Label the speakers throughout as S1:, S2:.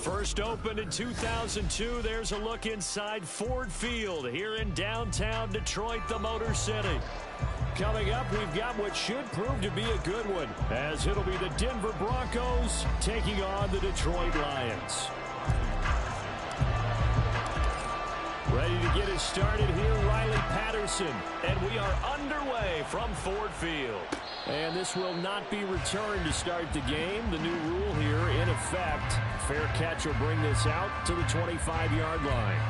S1: First opened in 2002, there's a look inside Ford Field here in downtown Detroit, the Motor City. Coming up, we've got what should prove to be a good one, as it'll be the Denver Broncos taking on the Detroit Lions. Ready to get us started here, Riley Patterson. And we are underway from Ford Field. And this will not be returned to start the game. The new rule here in effect. Fair catch will bring this out to the 25-yard line.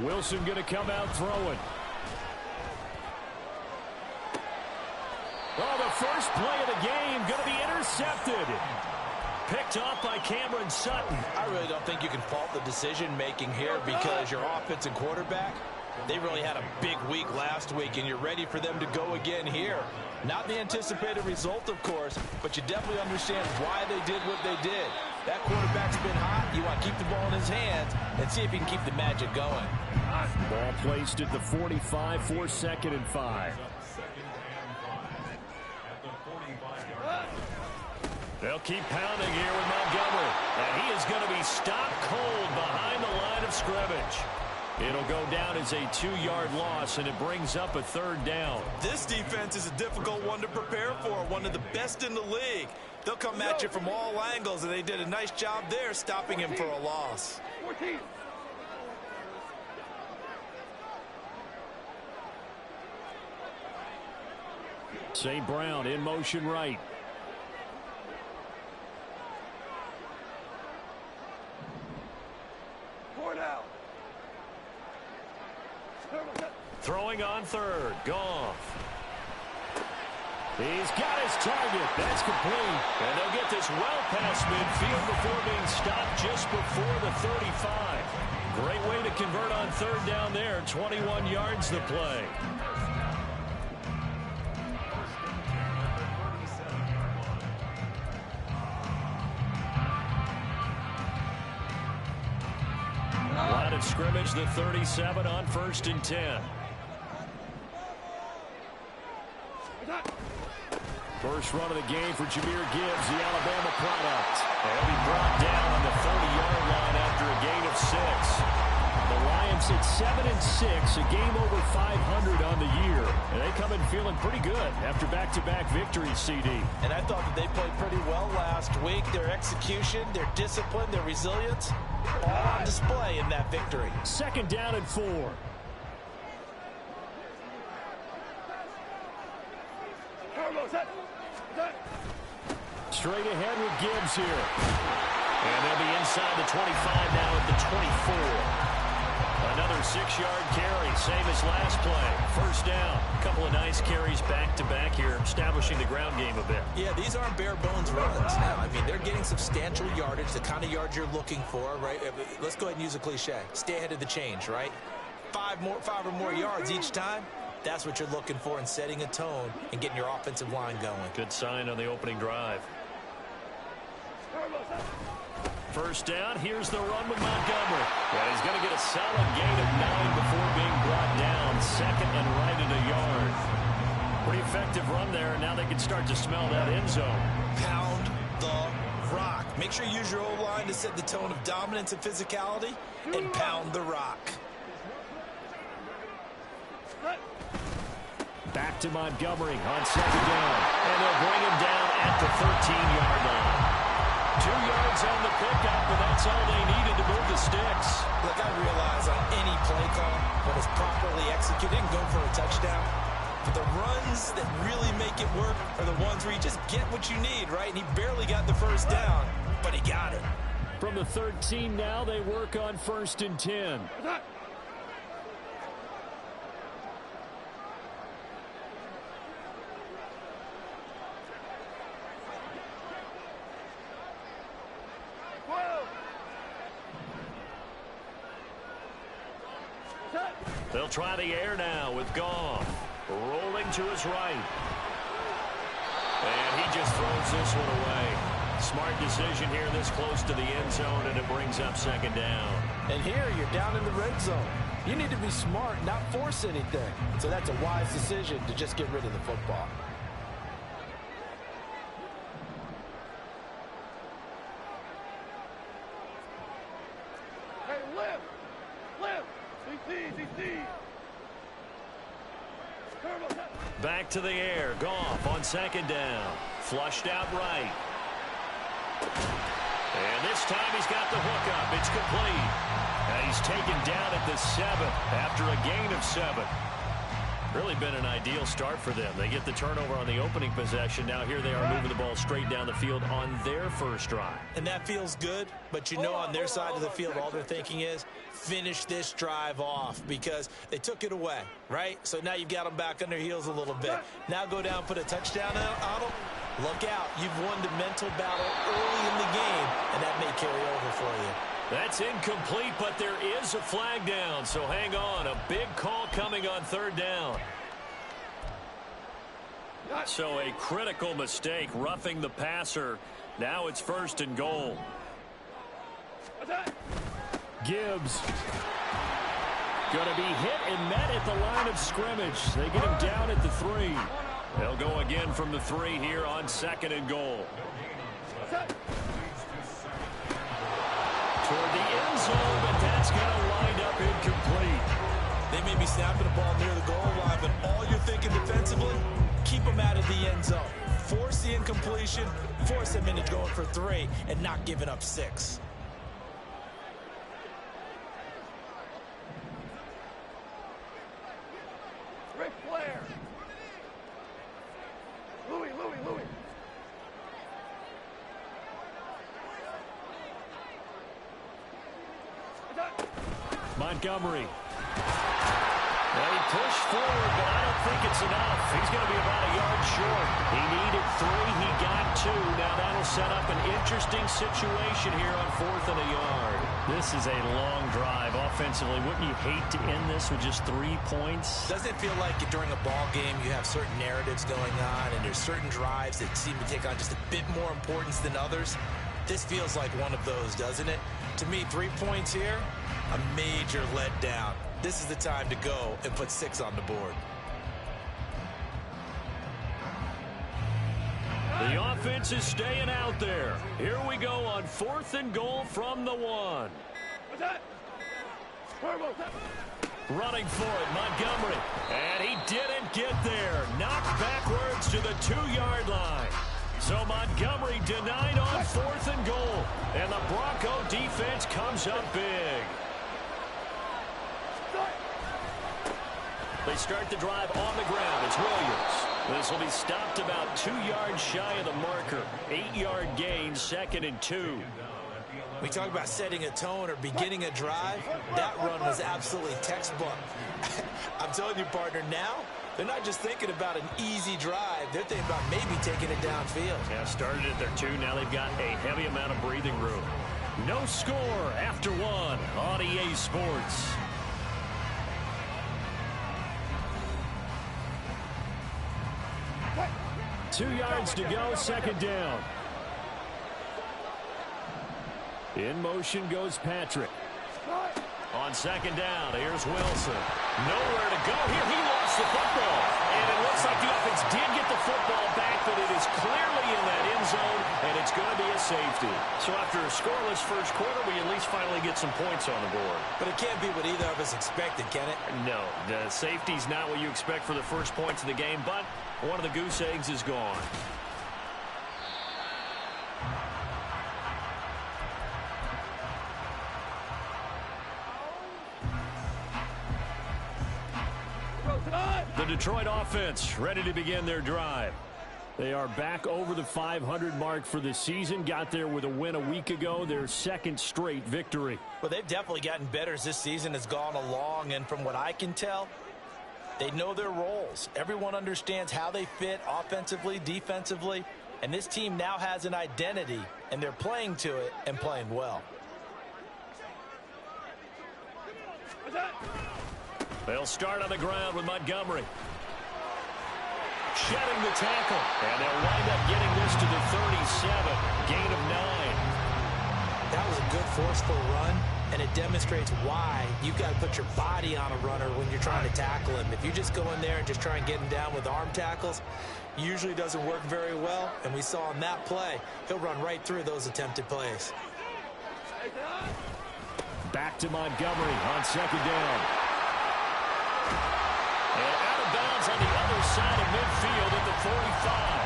S1: Wilson going to come out throwing. Oh, the first play of the game going to be intercepted. Picked off by Cameron Sutton.
S2: I really don't think you can fault the decision-making here because your offense and quarterback, they really had a big week last week, and you're ready for them to go again here. Not the anticipated result, of course, but you definitely understand why they did what they did. That quarterback's been hot. You want to keep the ball in his hands and see if he can keep the magic going.
S1: Ball placed at the 45 for 2nd and 5. They'll keep pounding here with Montgomery. And he is going to be stopped cold behind the line of scrimmage. It'll go down as a 2-yard loss, and it brings up a 3rd down.
S2: This defense is a difficult one to prepare for, one of the best in the league. They'll come at you from all angles, and they did a nice job there stopping him for a loss.
S3: 14.
S1: St. Brown in motion right. Throwing on 3rd. Goff. He's got his target. That's complete. And they'll get this well past midfield before being stopped just before the 35. Great way to convert on 3rd down there. 21 yards the play. Line of scrimmage, the 37 on 1st and 10. First run of the game for Jahmyr Gibbs, the Alabama product. And he'll be brought down on the 30-yard line after a gain of 6. The Lions at 7-6, a game over 500 on the year. And they come in feeling pretty good after back-to-back victories, CD.
S2: And I thought that they played pretty well last week. Their execution, their discipline, their resilience, all on display in that victory.
S1: 2nd down and 4. Straight ahead with Gibbs here. And they'll be inside the 25 now at the 24. Another 6-yard carry, same as last play. 1st down. A couple of nice carries back-to-back here, establishing the ground game a bit.
S2: Yeah, these aren't bare-bones runs now. I mean, they're getting substantial yardage, the kind of yards you're looking for, right? Let's go ahead and use a cliche. Stay ahead of the change, right? 5 or more yards each time. That's what you're looking for in setting a tone and getting your offensive line going.
S1: Good sign on the opening drive. 1st down, here's the run with Montgomery. And he's going to get a solid gain of 9 before being brought down. 2nd and right at a yard. Pretty effective run there, and now they can start to smell that end zone.
S2: Pound the rock. Make sure you use your O-line to set the tone of dominance and physicality, and pound the rock.
S1: Back to Montgomery on 2nd down. And they'll bring him down at the 13-yard line. 2 yards on the pickup, and that's all they needed to move the sticks.
S2: Look, I realize on any play call, when it's properly executed, and go for a touchdown. But the runs that really make it work are the ones where you just get what you need, right? And he barely got the 1st down, but he got it.
S1: From the 13 now, they work on 1st and 10. They'll try the air now with Goff. Rolling to his right. just throws this one away. Smart decision here this close to the end zone, and it brings up second down.
S2: And here you're down in the red zone. You need to be smart, not force anything. So that's a wise decision to just get rid of the football.
S3: Hey, lift! CC!
S1: Back to the air. Goff on second down. Flushed out right. And this time he's got the hook up. It's complete. And he's taken down at the 7 after a gain of 7. Really been an ideal start for them. They get the turnover on the opening possession. Now here they are moving the ball straight down the field on their first drive.
S2: And that feels good, but you know on their side of the field all they're thinking is finish this drive off because they took it away, right? So now you've got them back on their heels a little bit. Now go down, put a touchdown on them. Look out. You've won the mental battle early in the game, and that may carry over for you.
S1: That's incomplete, but there is a flag down, so hang on. A big call coming on third down. So a critical mistake, roughing the passer. Now it's 1st and goal. Gibbs going to be hit and met at the line of scrimmage. They get him down at the 3. They'll go again from the 3 here on 2nd and goal. Toward the end zone, but that's going to wind up incomplete.
S2: They may be snapping the ball near the goal line, but all you're thinking defensively, keep them out of the end zone. Force the incompletion, force them into going for 3, and not giving up 6.
S3: Ric Flair! Louis!
S1: Montgomery. Well, he pushed forward, but I don't think it's enough. He's going to be about a yard short. He needed 3. He got 2. Now that'll set up an interesting situation here on 4th and a yard. This is a long drive offensively. Wouldn't you hate to end this with just 3 points?
S2: Doesn't it feel like during a ball game you have certain narratives going on and there's certain drives that seem to take on just a bit more importance than others? This feels like one of those, doesn't it? To me, 3 points here, a major letdown. This is the time to go and put 6 on the board.
S1: The offense is staying out there. Here we go on 4th and goal from the 1. Running for it, Montgomery. And he didn't get there. Knocked backwards to the 2-yard line. So Montgomery denied on 4th and goal. And the Bronco defense comes up big. They start the drive on the ground. It's Williams. This will be stopped about 2 yards shy of the marker. 8-yard gain, 2nd and 2.
S2: We talk about setting a tone or beginning a drive. That run was absolutely textbook. I'm telling you, partner, now they're not just thinking about an easy drive. They're thinking about maybe taking it downfield.
S1: Yeah, started at their 2. Now they've got a heavy amount of breathing room. No score after 1 on EA Sports. Two yards to go, 2nd down. In motion goes Patrick. On 2nd down, here's Wilson. Nowhere to go here. He lost the football. And it looks like the offense did get the football back, but it is clearly in that end zone, and it's going to be a safety. So after a scoreless first quarter, we at least finally get some points on the board.
S2: But it can't be what either of us expected, can it?
S1: No, the safety's not what you expect for the first points of the game, but one of the goose eggs is gone. The Detroit offense ready to begin their drive. They are back over the 500 mark for the season. Got there with a win a week ago, their 2nd straight victory.
S2: Well, they've definitely gotten better as this season has gone along, and from what I can tell, they know their roles. Everyone understands how they fit offensively, defensively, and this team now has an identity, and they're playing to it and playing well.
S1: They'll start on the ground with Montgomery. Shedding the tackle. And they'll wind up getting this to the 37. Gain of 9.
S2: That was a good forceful run, and it demonstrates why you've got to put your body on a runner when you're trying to tackle him. If you just go in there and just try and get him down with arm tackles, usually doesn't work very well, and we saw on that play, he'll run right through those attempted plays.
S1: Back to Montgomery on second down. And out of bounds on the other side of midfield at the 45.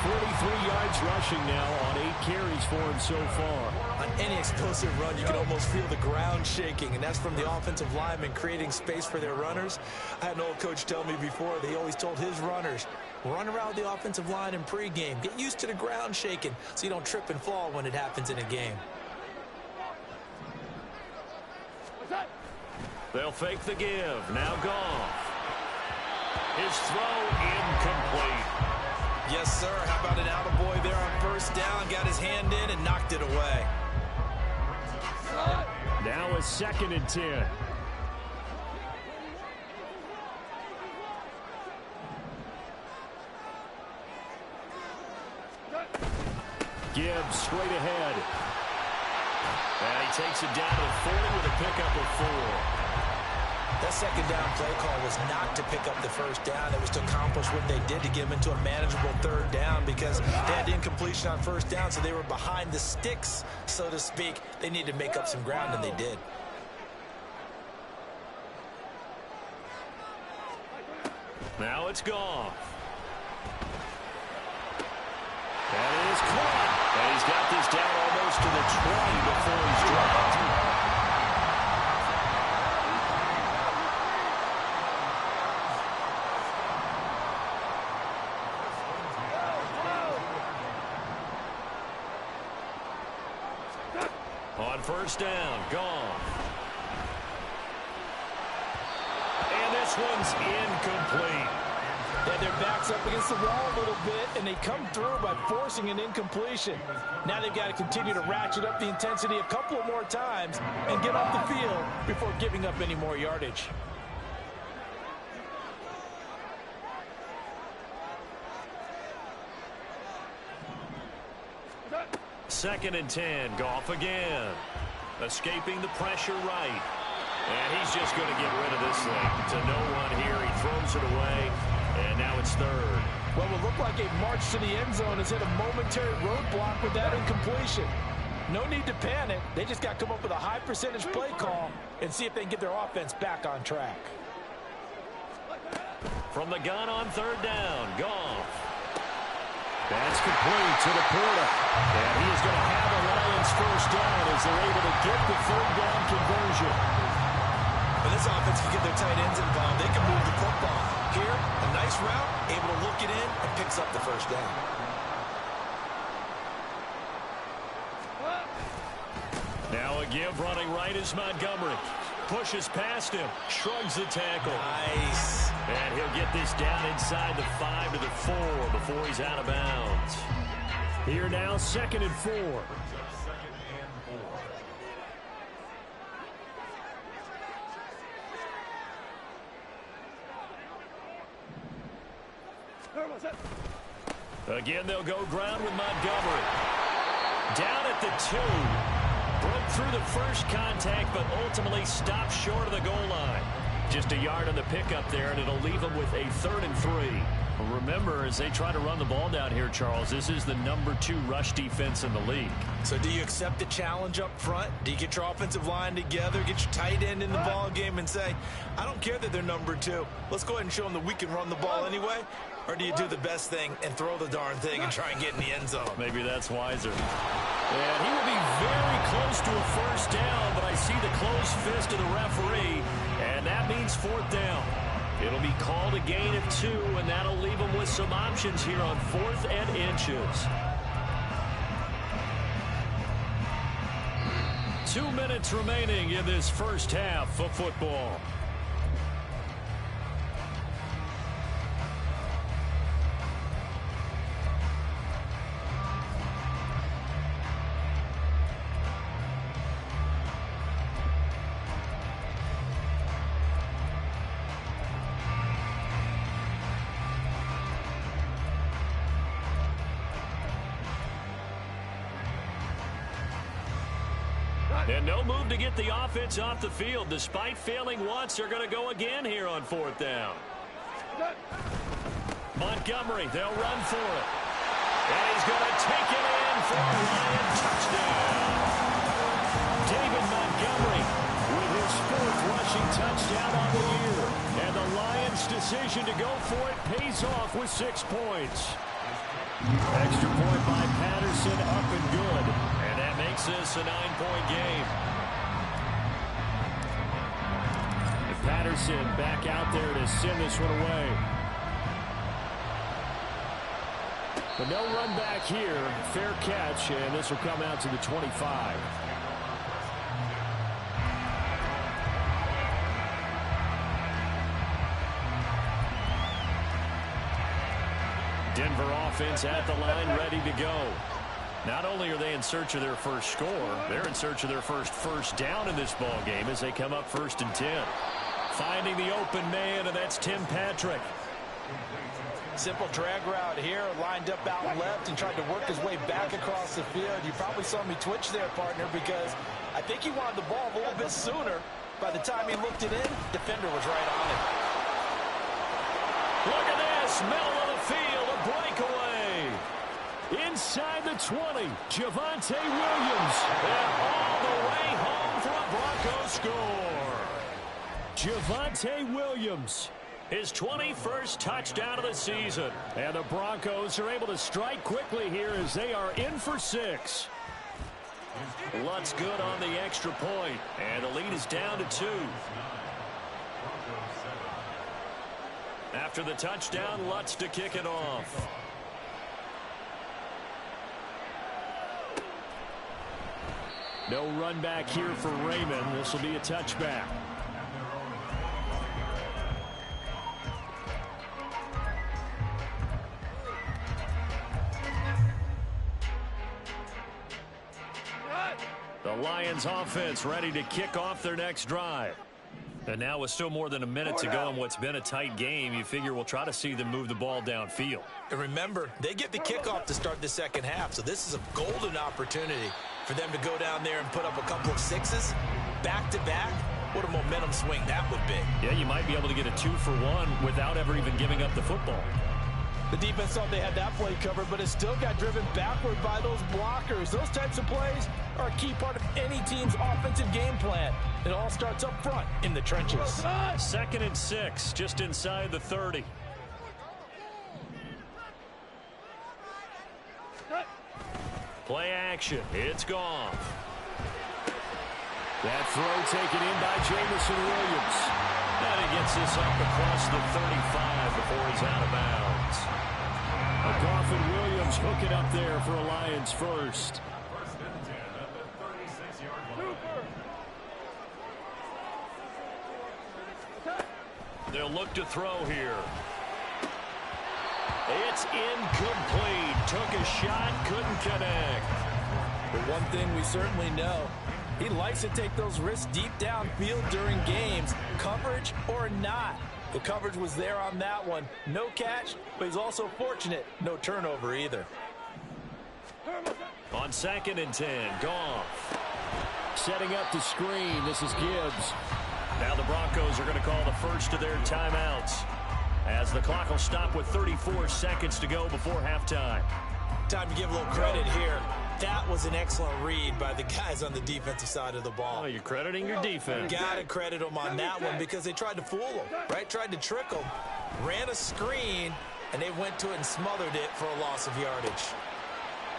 S1: 43 yards rushing now on 8 carries for him so far.
S2: On any explosive run, you can almost feel the ground shaking, and that's from the offensive linemen creating space for their runners. I had an old coach tell me before that he always told his runners, run around the offensive line in pregame. Get used to the ground shaking so you don't trip and fall when it happens in a game.
S1: They'll fake the give. Now Goff. His throw incomplete.
S2: Yes, sir. How about an attaboy there on first down? Got his hand in and knocked it away.
S1: Now a 2nd and 10. Gibbs straight ahead. And he takes it down to the 40 with a pickup of 4.
S2: That second down play call was not to pick up the first down. It was to accomplish what they did to get them into a manageable 3rd down because they had incompletion on first down, so they were behind the sticks, so to speak. They needed to make up some ground, and they did.
S1: Now it's Goff. That is caught. And he's got this down almost to the 20 before he's dropped. On first down, Goff. And this one's incomplete.
S2: Yeah, their back's up against the wall a little bit, and they come through by forcing an incompletion. Now they've got to continue to ratchet up the intensity a couple of more times and get off the field before giving up any more yardage.
S1: Second and 10, Goff again. Escaping the pressure right. And he's just going to get rid of this thing. To no one here. He throws it away. And now it's 3rd.
S2: Well, it looked like a march to the end zone has hit a momentary roadblock with that incompletion. No need to panic. They just got to come up with a high percentage play call and see if they can get their offense back on track.
S1: From the gun on 3rd down, Goff. That's complete to Laporta. And he is going to have a Lions first down as they're able to get the 3rd down conversion.
S2: When this offense can get their tight ends involved, they can move the football. Here, a nice route, able to look it in, and picks up the first down.
S1: Now a give running right is Montgomery. Pushes past him, shrugs the tackle.
S2: Nice.
S1: And he'll get this down inside the 5 to the 4 before he's out of bounds. Here now, 2nd and 4. Again, they'll go ground with Montgomery. Down at the 2. Broke through the first contact, but ultimately stopped short of the goal line. Just a yard on the pickup there, and it'll leave them with a 3rd and 3. Well, remember, as they try to run the ball down here, Charles, this is the number 2 rush defense in the league.
S2: So do you accept the challenge up front? Do you get your offensive line together, get your tight end in the ball game and say, I don't care that they're number 2. Let's go ahead and show them that we can run the ball anyway? Or do you do the best thing and throw the darn thing and try and get in the end zone?
S1: Maybe that's wiser. And he will be very close to a first down, but I see the closed fist of the referee, and that means 4th down. It'll be called a gain of 2, and that'll leave them with some options here on 4th and inches. 2 minutes remaining in this first half of football. And no move to get the offense off the field. Despite failing once, they're going to go again here on 4th down. Montgomery, they'll run for it. And he's going to take it in for a Lion touchdown. David Montgomery with his 4th rushing touchdown on the year. And the Lions' decision to go for it pays off with 6 points. Extra point by Patterson, up and good. And that makes this a 9-point game. And Patterson back out there to send this one away. But no run back here. Fair catch, and this will come out to the 25. Denver offense at the line, ready to go. Not only are they in search of their first score, they're in search of their first down in this ball game as they come up 1st and 10. Finding the open man, and that's Tim Patrick.
S2: Simple drag route here, lined up out left and tried to work his way back across the field. You probably saw me twitch there, partner, because I think he wanted the ball a little bit sooner. By the time he looked it in, defender was right on it.
S1: Look at this, middle of the field, a breakaway. Inside the 20, Javonte Williams. And all the way home for a Broncos score. Javonte Williams, his 21st touchdown of the season. And the Broncos are able to strike quickly here as they are in for 6. Lutz good on the extra point, and the lead is down to 2. After the touchdown, Lutz to kick it off. No run back here for Raymond. This will be a touchback. The Lions offense ready to kick off their next drive. And now with still more than a minute to go in what's been a tight game, you figure we'll try to see them move the ball downfield.
S2: And remember, they get the kickoff to start the second half, so this is a golden opportunity for them to go down there and put up a couple of 6s back-to-back. What a momentum swing that would be.
S1: Yeah, you might be able to get a 2-for-1 without ever even giving up the football.
S2: The defense thought they had that play covered, but it still got driven backward by those blockers. Those types of plays are a key part of any team's offensive game plan. It all starts up front in the trenches.
S1: 2nd and 6, just inside the 30. Play action. It's gone. That throw taken in by Jamison Williams. And he gets this up across the 35 before he's out of bounds. Coffin Williams hooking up there for a Lions first. They'll look to throw here. It's incomplete. Took a shot, couldn't connect.
S2: But one thing we certainly know, he likes to take those risks deep downfield during games, coverage or not. The coverage was there on that one. No catch, but he's also fortunate. No turnover either.
S1: On 2nd and 10, Goff. Setting up the screen. This is Gibbs. Now the Broncos are going to call the first of their timeouts as the clock will stop with 34 seconds to go before halftime.
S2: Time to give a little credit here. That was an excellent read by the guys on the defensive side of the ball.
S1: Oh, you're crediting your defense.
S2: Got to credit them on that one because they tried to fool them, right? Tried to trick them, ran a screen, and they went to it and smothered it for a loss of yardage.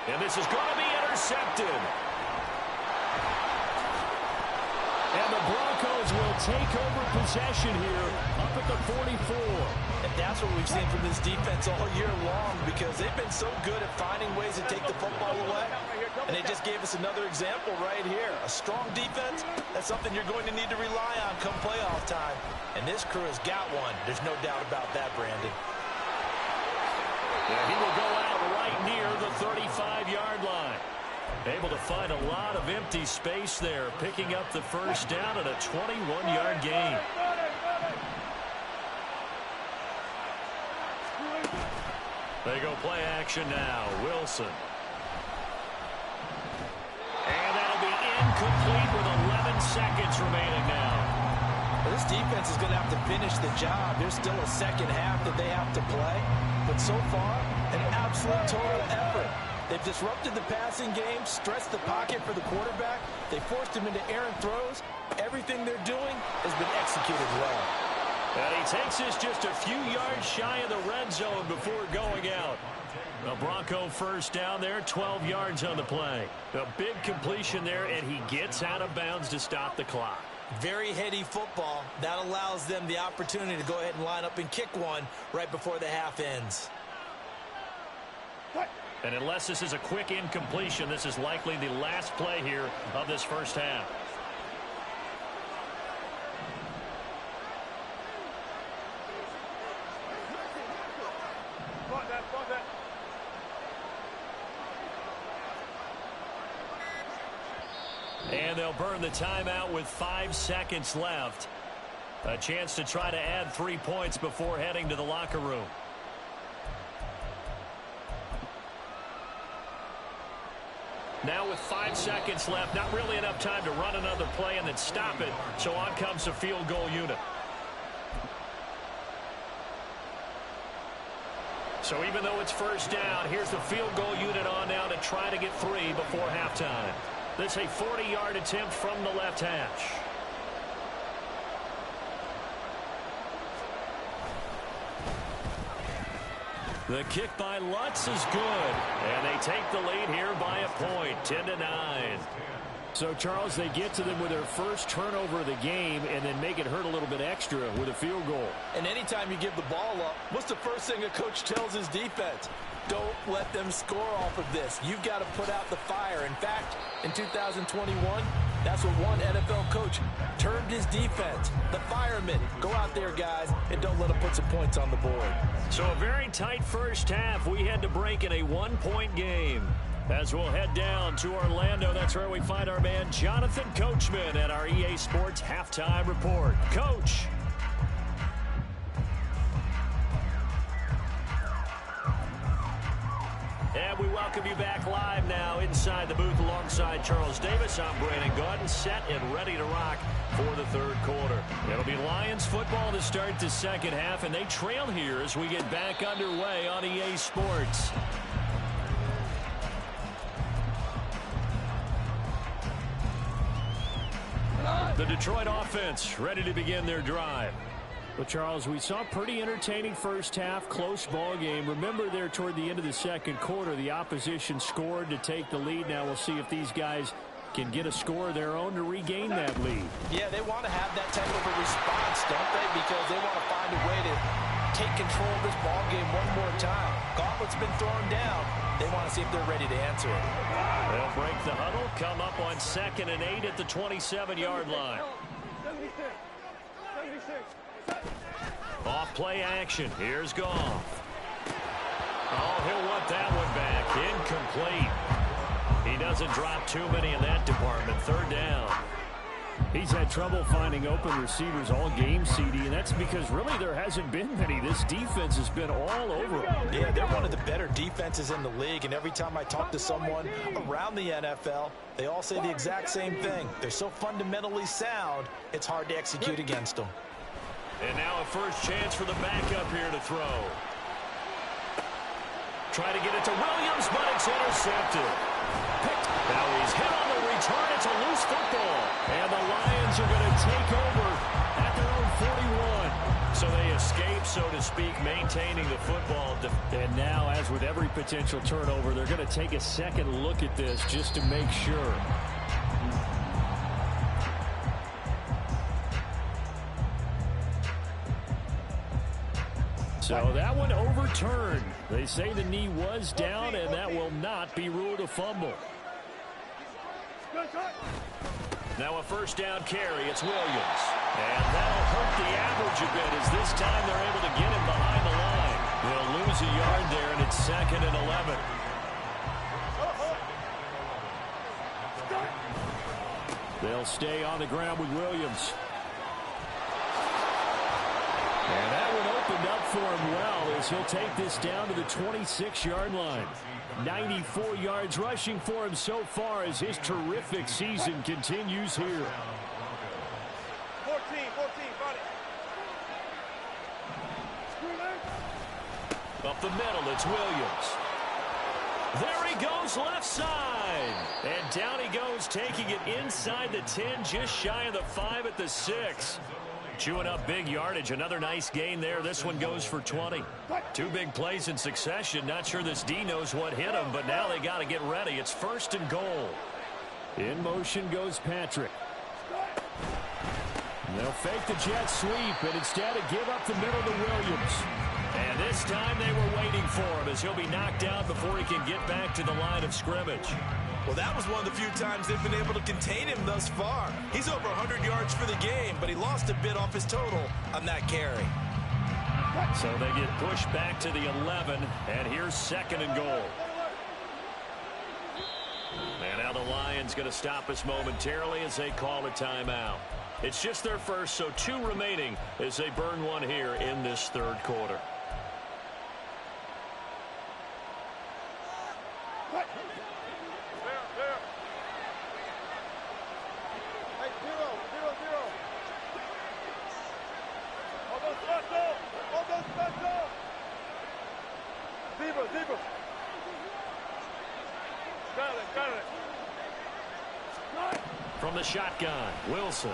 S1: And this is going to be intercepted. And the Broncos will take over possession here up at the 44.
S2: And that's what we've seen from this defense all year long because they've been so good at finding ways to take the football away. And they just gave us another example right here. A strong defense, that's something you're going to need to rely on come playoff time. And this crew has got one. There's no doubt about that, Brandon.
S1: Yeah, he will go out right near the 35-yard line. Able to find a lot of empty space there, picking up the first down at a 21-yard gain. They go play action now. Wilson. And that'll be incomplete with seconds remaining now.
S2: Well, this defense is going to have to finish the job. There's still a second half that they have to play. But so far, an absolute total effort. They've disrupted the passing game, stressed the pocket for the quarterback. They forced him into errant throws. Everything they're doing has been executed well.
S1: And he takes this just a few yards shy of the red zone before going out. The Bronco first down there, 12 yards on the play. A big completion there, and he gets out of bounds to stop the clock.
S2: Very heady football. That allows them the opportunity to go ahead and line up and kick one right before the half ends.
S1: And unless this is a quick incompletion, this is likely the last play here of this first half. And they'll burn the timeout with 5 seconds left. A chance to try to add 3 points before heading to the locker room. Now with 5 seconds left, not really enough time to run another play and then stop it. So on comes the field goal unit. So even though it's first down, here's the field goal unit on now to try to get 3 before halftime. This is a 40-yard attempt from the left hash. The kick by Lutz is good. And they take the lead here by a point, 10-9. So, Charles, they get to them with their first turnover of the game and then make it hurt a little bit extra with a field goal.
S2: And anytime you give the ball up, what's the first thing a coach tells his defense? Don't let them score off of this. You've got to put out the fire. In fact, in 2021, that's what one NFL coach termed his defense. The firemen. Go out there, guys, and don't let them put some points on the board.
S1: So a very tight first half. We had to break in a 1-point game. As we'll head down to Orlando, that's where we find our man Jonathan Coachman at our EA Sports Halftime Report. Coach. And we welcome you back live now inside the booth alongside Charles Davis. I'm Brandon Gaudin, set and ready to rock for the third quarter. It'll be Lions football to start the second half, and they trail here as we get back underway on EA Sports. The Detroit offense ready to begin their drive. Well, Charles, we saw a pretty entertaining first half, close ball game. Remember there toward the end of the second quarter, the opposition scored to take the lead. Now we'll see if these guys can get a score of their own to regain that lead.
S2: Yeah, they want to have that type of a response, don't they? Because they want to find a way to take control of this ball game one more time. Gauntlet's been thrown down. They want to see if they're ready to answer it.
S1: They'll break the huddle, come up on 2nd and 8 at the 27-yard line.
S3: 76.
S1: Off play action. Here's Goff. Oh, he'll want that one back. Incomplete. He doesn't drop too many in that department. 3rd down. He's had trouble finding open receivers all game, CD, and that's because really there hasn't been many. This defense has been all over him.
S2: Yeah, they're one of the better defenses in the league, and every time I talk to someone around the NFL, they all say the exact same thing. They're so fundamentally sound, it's hard to execute against them.
S1: And now a first chance for the backup here to throw. Try to get it to Williams, but it's intercepted. Picked. Now he's hit on the return. It's a loose football. And the Lions are going to take over at their own 41. So they escape, so to speak, maintaining the football. And now, as with every potential turnover, they're going to take a second look at this just to make sure. So that one overturned. They say the knee was down, and that will not be ruled a fumble. Now a first down carry. It's Williams. And that'll hurt the average a bit as this time they're able to get him behind the line. They'll lose a yard there, and it's 2nd and 11. They'll stay on the ground with Williams. And that one opened up for him well as he'll take this down to the 26-yard line. 94 yards rushing for him so far as his terrific season continues here. Up the middle, it's Williams. There he goes, left side. And down he goes, taking it inside the 10, just shy of the 5 at the 6. Chewing up big yardage. Another nice gain there. This one goes for 20. Two big plays in succession. Not sure this D knows what hit him, but now they got to get ready. It's 1st and goal. In motion goes Patrick. They'll fake the jet sweep, and instead of give up the middle to Williams. And this time they were waiting for him as he'll be knocked out before he can get back to the line of scrimmage.
S2: Well, that was one of the few times they've been able to contain him thus far. He's over 100 yards for the game, but he lost a bit off his total on that carry.
S1: So they get pushed back to the 11, and here's 2nd and goal. And now the Lions going to stop us momentarily as they call a timeout. It's just their first, so 2 remaining as they burn one here in this 3rd quarter. From the shotgun, Wilson.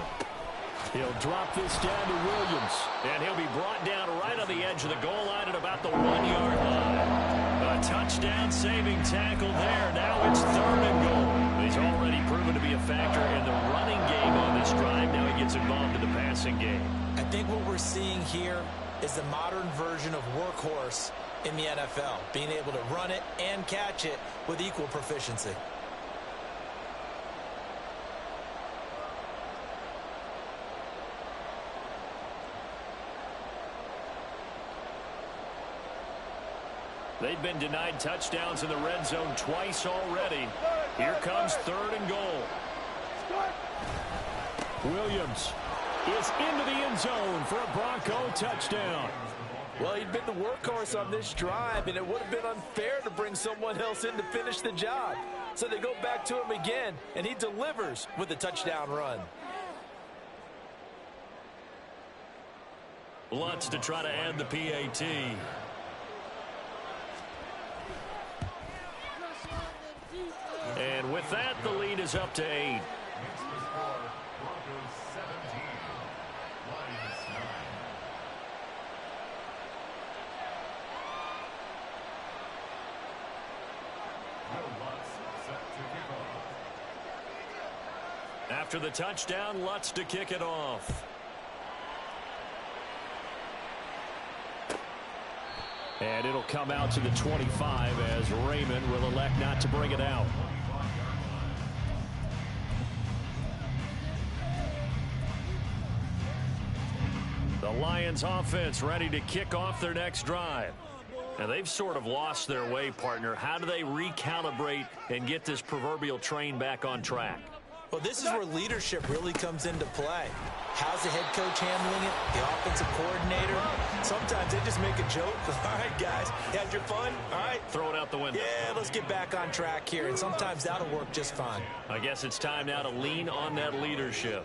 S1: He'll drop this down to Williams, and he'll be brought down right on the edge of the goal line at about the 1-yard line. A touchdown-saving tackle there. Now it's 3rd and goal. He's already proven to be a factor in the running game on this drive. Now he gets involved in the passing game.
S2: I think what we're seeing here is the modern version of workhorse in the NFL, being able to run it and catch it with equal proficiency.
S1: They've been denied touchdowns in the red zone twice already. Here comes 3rd and goal. Williams is into the end zone for a Bronco touchdown.
S2: Well, he'd been the workhorse on this drive, and it would have been unfair to bring someone else in to finish the job. So they go back to him again, and he delivers with a touchdown run.
S1: Lutz to try to add the PAT. And with that, the lead is up to 8. After the touchdown, Lutz to kick it off. And it'll come out to the 25 as Raymond will elect not to bring it out. The Lions offense ready to kick off their next drive. And they've sort of lost their way, partner. How do they recalibrate and get this proverbial train back on track?
S2: Well, this is where leadership really comes into play. How's the head coach handling it? The offensive coordinator? Sometimes they just make a joke. All right, guys, you had your fun? All right.
S1: Throw it out the window.
S2: Yeah, let's get back on track here. And sometimes that'll work just fine.
S1: I guess it's time now to lean on that leadership.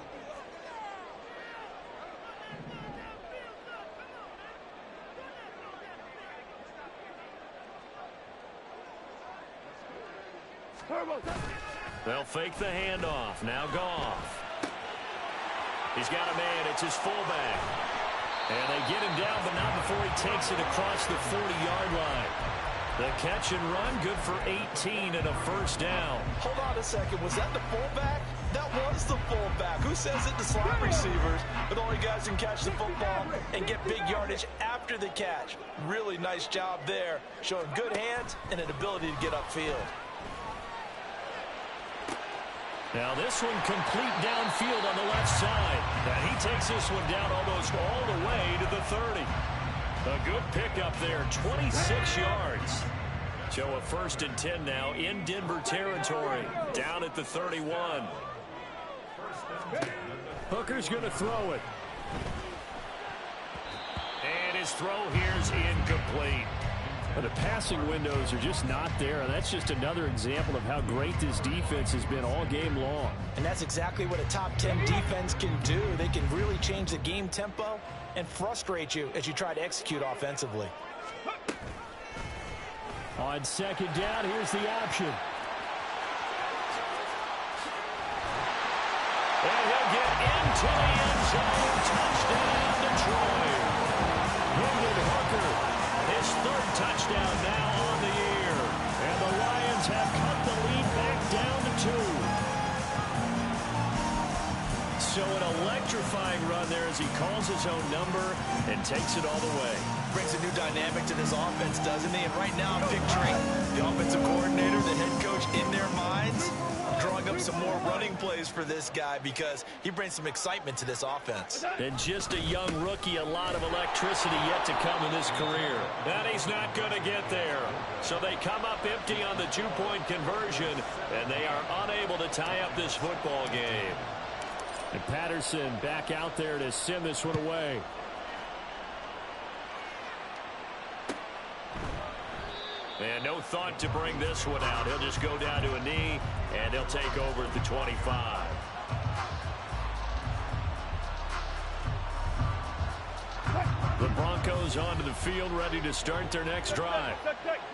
S1: They'll fake the handoff. Now Goff. He's got a man. It's his fullback. And they get him down, but not before he takes it across the 40-yard line. The catch and run, good for 18 and a first down.
S2: Hold on a second. Was that the fullback? That was the fullback. Who says it to slot receivers? But only guys can catch the football and get big yardage after the catch. Really nice job there, showing good hands and an ability to get upfield.
S1: Now this one complete downfield on the left side. And he takes this one down almost all the way to the 30. A good pickup there, 26 yards. So a 1st and 10 now in Denver territory, down at the 31. Hooker's going to throw it. And his throw here's incomplete. But the passing windows are just not there, and that's just another example of how great this defense has been all game long.
S2: And that's exactly what a top 10 defense can do. They can really change the game tempo and frustrate you as you try to execute offensively.
S1: On second down, here's the option. And he'll get into the end zone. Touchdown, Detroit. Hendon Hooker, his third touchdown now on the year. And the Lions have cut the lead back down to 2. So an electrifying run there as he calls his own number and takes it all the way.
S2: Brings a new dynamic to this offense, doesn't he? And right now I'm picturing the offensive coordinator, the head coach in their minds, drawing up some more running plays for this guy because he brings some excitement to this offense.
S1: And just a young rookie, a lot of electricity yet to come in his career. And he's not going to get there. So they come up empty on the two-point conversion, and they are unable to tie up this football game. And Patterson back out there to send this one away. And no thought to bring this one out. He'll just go down to a knee, and he'll take over at the 25. The Broncos onto the field, ready to start their next drive.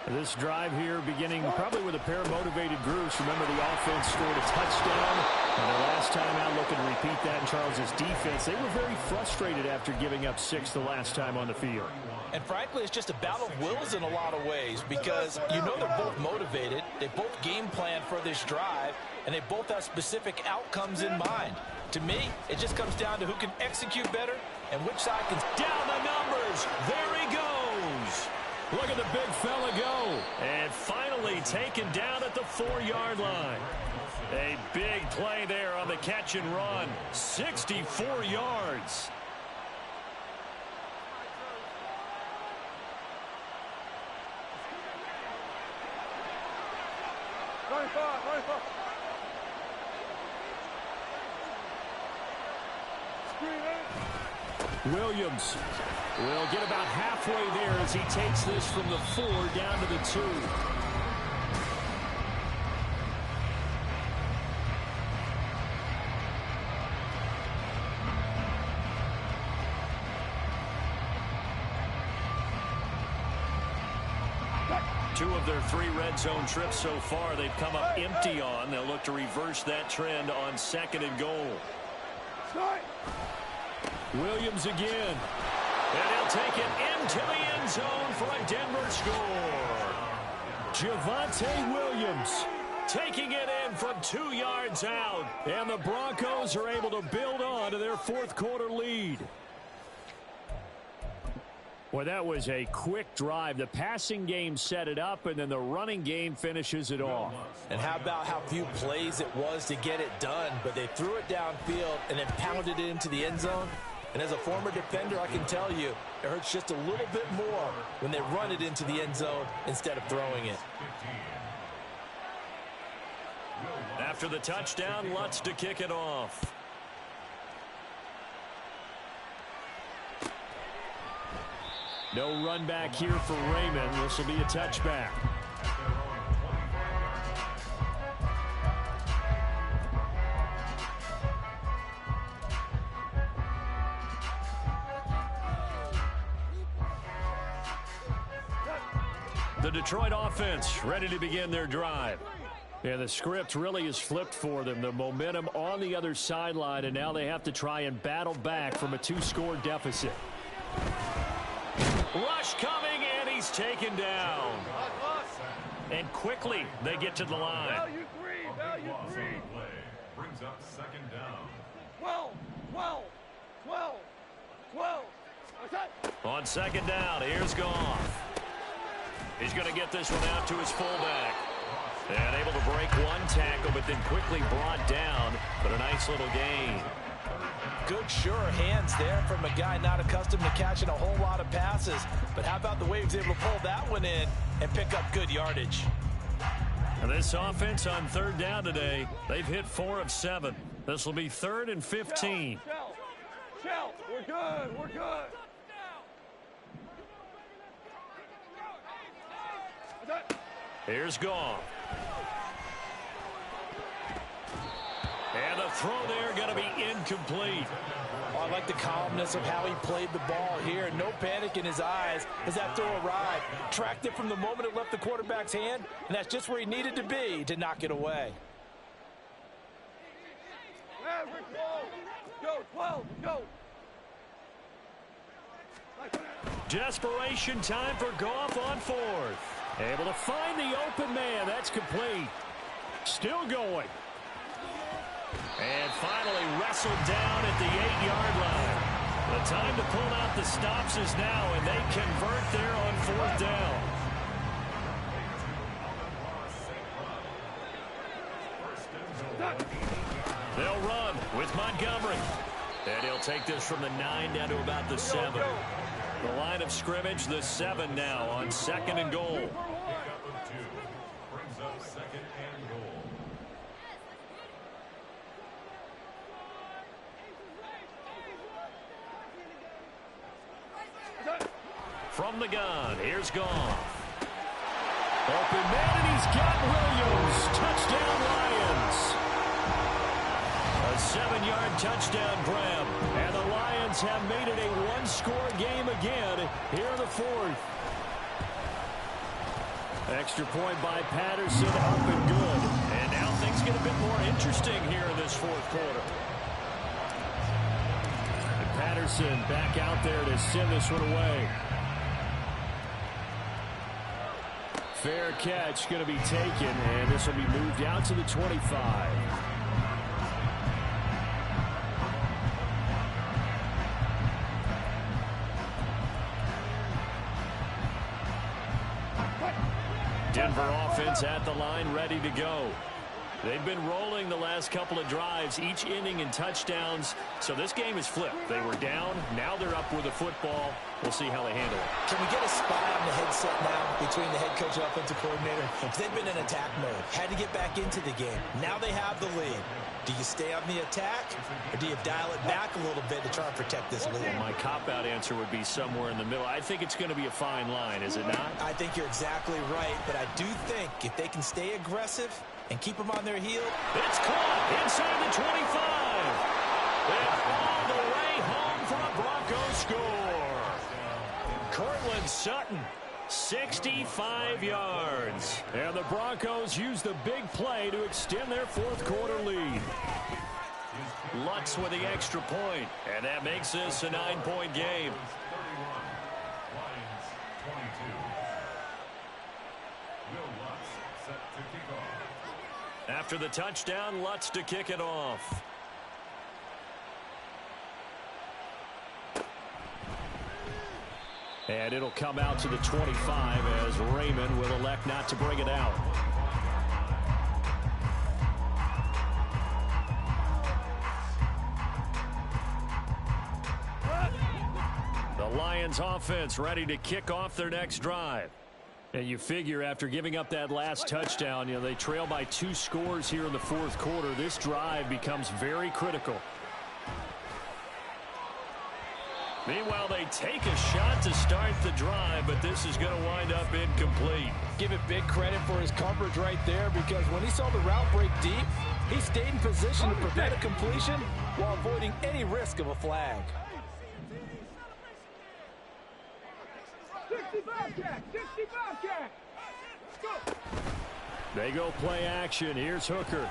S1: This drive here beginning probably with a pair of motivated groups. Remember, the offense scored a touchdown. And the last time out, looking to repeat that in Charles's defense. They were very frustrated after giving up 6 the last time on the field.
S2: And frankly, it's just a battle of wills in a lot of ways because you know they're both motivated. They both game plan for this drive, and they both have specific outcomes in mind. To me, it just comes down to who can execute better and which side can.
S1: Down the numbers. There he goes. Look at the big fella go. And finally taken down at the 4-yard line. A big play there on the catch and run. 64 yards. Williams will get about halfway there as he takes this from the 4 down to the 2. Two of their 3 red zone trips so far they've come up empty on. They'll look to reverse that trend on 2nd and goal. Williams again. And he'll take it into the end zone for a Denver score. Javonte Williams taking it in from 2 yards out. And the Broncos are able to build on to their 4th quarter lead. Well, that was a quick drive. The passing game set it up, and then the running game finishes it off.
S2: And how about how few plays it was to get it done, but they threw it downfield and then pounded it into the end zone. And as a former defender, I can tell you, it hurts just a little bit more when they run it into the end zone instead of throwing it.
S1: After the touchdown, Lutz to kick it off. No run back here for Raymond. This will be a touchback. The Detroit offense ready to begin their drive. Yeah, the script really is flipped for them. The momentum on the other sideline, and now they have to try and battle back from a 2-score deficit. Rush coming, and he's taken down. And quickly, they get to the line.
S3: Value three.
S4: Brings up 2nd down.
S3: 12.
S1: On 2nd down, here's Goff. He's going to get this one out to his fullback. And able to break 1 tackle, but then quickly brought down. But a nice little gain.
S2: Good, sure hands there from a guy not accustomed to catching a whole lot of passes. But how about the way he was able to pull that one in and pick up good yardage?
S1: And this offense on 3rd down today, they've hit 4 of 7. This will be 3rd and 15.
S3: Shell. We're good.
S1: Here's Goff. And the throw there going to be incomplete.
S2: Oh, I like the calmness of how he played the ball here. No panic in his eyes as that throw arrived. Tracked it from the moment it left the quarterback's hand, and that's just where he needed to be to knock it away.
S3: Average ball. Go, 12, go.
S1: Desperation time for Goff on fourth. Able to find the open man. That's complete. Still going. And finally wrestled down at the 8-yard line. The time to pull out the stops is now, and they convert there on fourth down. They'll run with Montgomery. And he'll take this from the 9 down to about the 7. The line of scrimmage, the 7 now on 2nd and goal.
S4: Brings up 2nd and goal.
S1: From the gun, here's Goff. Open man, and he's got Williams. Touchdown, Lions. A 7-yard touchdown grab. And the Lions have made it a one-score game again here in the fourth. Extra point by Patterson, up and good. And now things get a bit more interesting here in this fourth quarter. And Patterson back out there to send this one away. Fair catch going to be taken, and this will be moved out to the 25. Denver offense at the line, ready to go. They've been rolling the last couple of drives, each inning in touchdowns. So this game is flipped. They were down. Now they're up with the football. We'll see how they handle it.
S2: Can we get a spy on the headset now between the head coach and offensive coordinator? They've been in attack mode. Had to get back into the game. Now they have the lead. Do you stay on the attack, or do you dial it back a little bit to try and protect this lead?
S1: Well, my cop-out answer would be somewhere in the middle. I think it's going to be a fine line, is it not?
S2: I think you're exactly right, but I do think if they can stay aggressive and keep them on their heel.
S1: It's caught inside the 25. And all the way home for a Broncos score. Cortland Sutton, 65 yards. And the Broncos use the big play to extend their fourth quarter lead. Lutz with the extra point, and that makes this a 9-point game.
S4: Lions 22. Will Lutz set to kick off.
S1: After the touchdown, Lutz to kick it off. And it'll come out to the 25 as Raymond will elect not to bring it out. The Lions offense ready to kick off their next drive. And you figure after giving up that last touchdown, they trail by 2 scores here in the fourth quarter. This drive becomes very critical. Meanwhile, they take a shot to start the drive, but this is going to wind up incomplete.
S2: Give it big credit for his coverage right there, because when he saw the route break deep, he stayed in position to prevent a completion while avoiding any risk of a flag.
S3: 65 jack, 65 jack. Let's go.
S1: They go play action. Here's Hooker.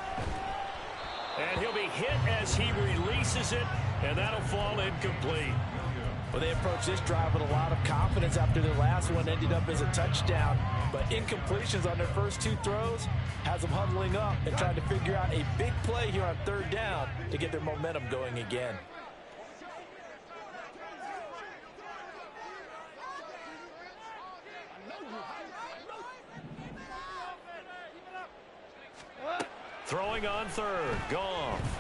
S1: And he'll be hit as he releases it, and that'll fall incomplete.
S2: Well, they approached this drive with a lot of confidence after their last one ended up as a touchdown. But incompletions on their first 2 throws has them huddling up and trying to figure out a big play here on 3rd down to get their momentum going again.
S1: Throwing on 3rd, Goff.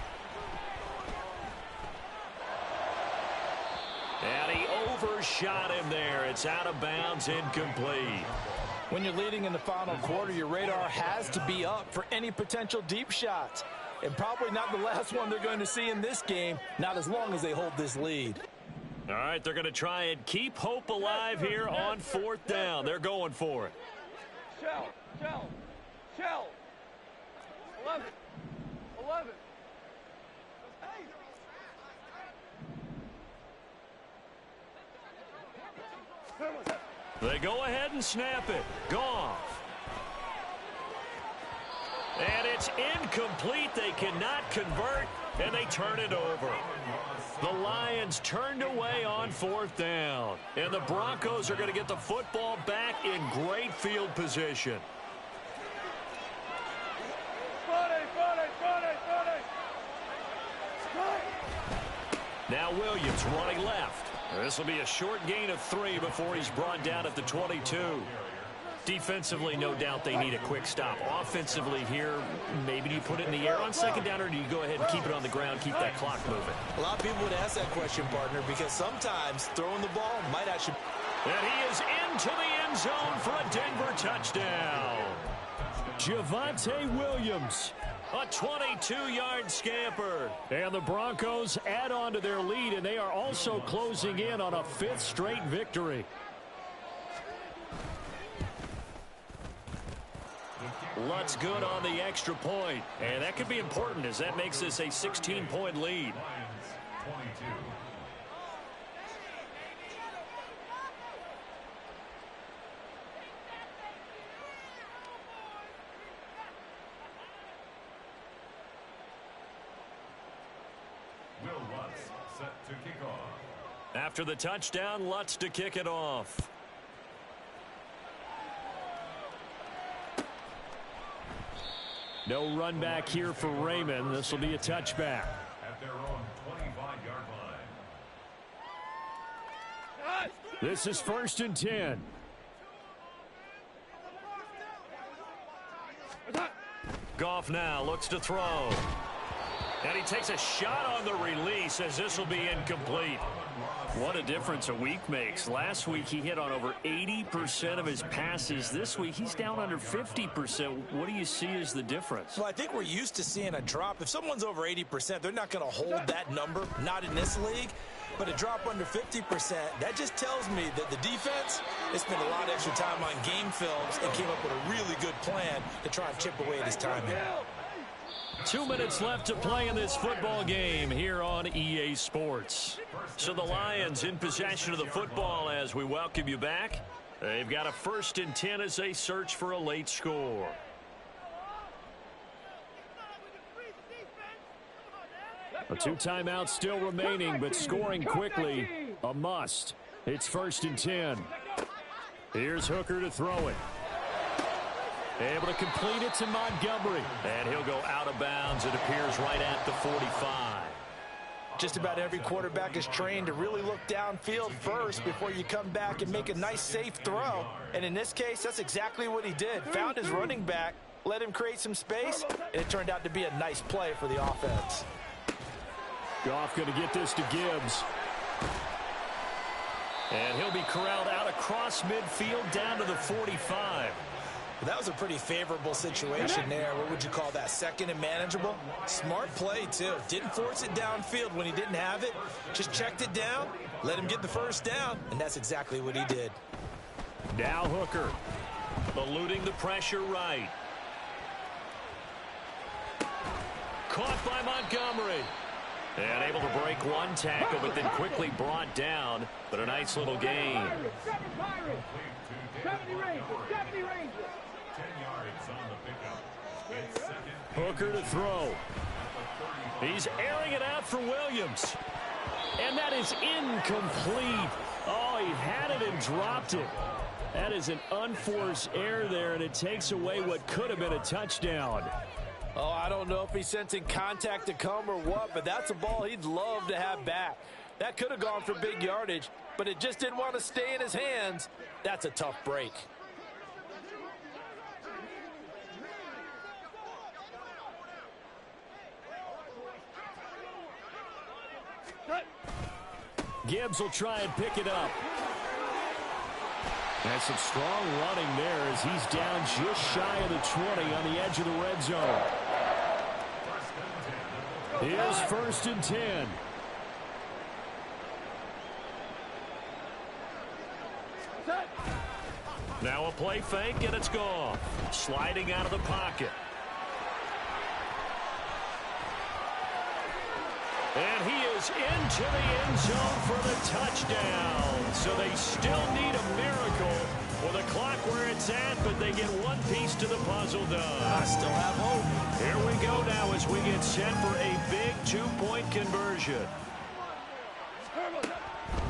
S1: And he overshot him there. It's out of bounds, incomplete.
S2: When you're leading in the final quarter, your radar has to be up for any potential deep shots. And probably not the last one they're going to see in this game, not as long as they hold this lead.
S1: All right, they're going to try and keep hope alive here on 4th down. They're going for it.
S3: Shell. 11.
S1: They go ahead and snap it. Goff. And it's incomplete. They cannot convert, and they turn it over. The Lions turned away on 4th down. And the Broncos are going to get the football back in great field position. Now Williams running left. This will be a short gain of 3 before he's brought down at the 22. Defensively, no doubt they need a quick stop. Offensively here, maybe do you put it in the air on 2nd down, or do you go ahead and keep it on the ground, keep that clock moving?
S2: A lot of people would ask that question, partner, because sometimes throwing the ball might actually...
S1: And he is into the end zone for a Denver touchdown. Javonte Williams, a 22-yard scamper. And the Broncos add on to their lead, and they are also closing in on a 5th straight victory. Lutz good on the extra point, and that could be important as that makes this a 16-point lead.
S4: Lions 22. Will Lutz set to kick off.
S1: After the touchdown, Lutz to kick it off. No run back here for Raymond. This will be a touchback.
S4: At their own 25-yard line.
S1: This is 1st and 10. Goff now looks to throw. And he takes a shot on the release as this will be incomplete. What a difference a week makes. Last week he hit on over 80% of his passes. This week he's down under 50%. What do you see as the difference?
S2: Well, I think we're used to seeing a drop. If someone's over 80%, they're not going to hold that number, not in this league. But a drop under 50%, that just tells me that the defense has spent a lot of extra time on game films and came up with a really good plan to try and chip away at his time here.
S1: 2 minutes left to play in this football game here on EA Sports. So the Lions in possession of the football as we welcome you back. They've got a 1st and 10 as they search for a late score. A 2 timeouts still remaining, but scoring quickly, a must. It's 1st and 10. Here's Hooker to throw it. Able to complete it to Montgomery. And he'll go out of bounds, it appears, right at the 45.
S2: Just about every quarterback is trained to really look downfield first before you come back and make a nice, safe throw. And in this case, that's exactly what he did. Found his running back, let him create some space, and it turned out to be a nice play for the offense.
S1: Goff going to get this to Gibbs. And he'll be corralled out across midfield down to the 45.
S2: That was a pretty favorable situation there. What would you call that? 2nd and manageable? Smart play, too. Didn't force it downfield when he didn't have it. Just checked it down, let him get the 1st down, and that's exactly what he did.
S1: Now Hooker, eluding the pressure right. Caught by Montgomery. And able to break one tackle, but then quickly brought down. But a nice little gain.
S3: 70 Rangers.
S4: 10 yards on the pickup. It's 2nd.
S1: Hooker to throw. He's airing it out for Williams. And that is incomplete. Oh, he had it and dropped it. That is an unforced error there, and it takes away what could have been a touchdown.
S5: Oh, I don't know if he's sensing contact to come or what, but that's a ball he'd love to have back. That could have gone for big yardage, but it just didn't want to stay in his hands. That's a tough break.
S1: Gibbs will try and pick it up. That's some strong running there as he's down just shy of the 20 on the edge of the red zone. Here's 1st and 10. Now a play fake, and it's gone. Sliding out of the pocket. And he is into the end zone for the touchdown. So they still need a miracle with a clock where it's at, but they get one piece to the puzzle done.
S2: I still have hope.
S1: Here we go now as we get set for a big two-point conversion.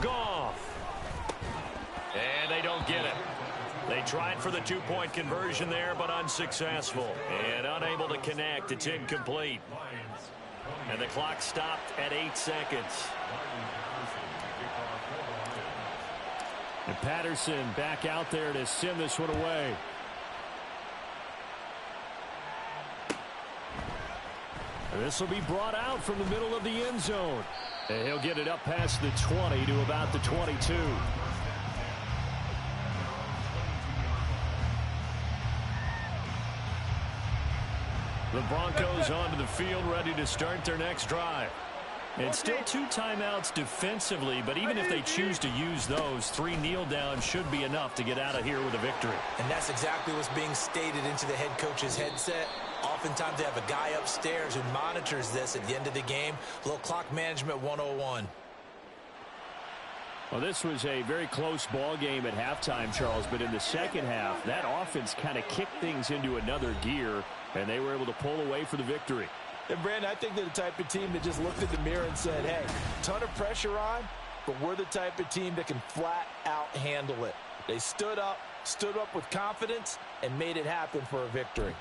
S1: Goff. And they don't get it. They tried for the two-point conversion there, but unsuccessful. And unable to connect. It's incomplete. And the clock stopped at 8 seconds. And Patterson back out there to send this one away. And this will be brought out from the middle of the end zone. And he'll get it up past the 20 to about the 22. The Broncos onto the field, ready to start their next drive. And still 2 timeouts defensively, but even if they choose to use those, 3 kneel downs should be enough to get out of here with a victory.
S2: And that's exactly what's being stated into the head coach's headset. Oftentimes they have a guy upstairs who monitors this at the end of the game. A little clock management 101.
S1: Well, this was a very close ball game at halftime, Charles, but in the second half, that offense kind of kicked things into another gear, and they were able to pull away for the victory.
S5: And, Brandon, I think they're the type of team that just looked in the mirror and said, hey, ton of pressure on, but we're the type of team that can flat out handle it. They stood up with confidence, and made it happen for a victory.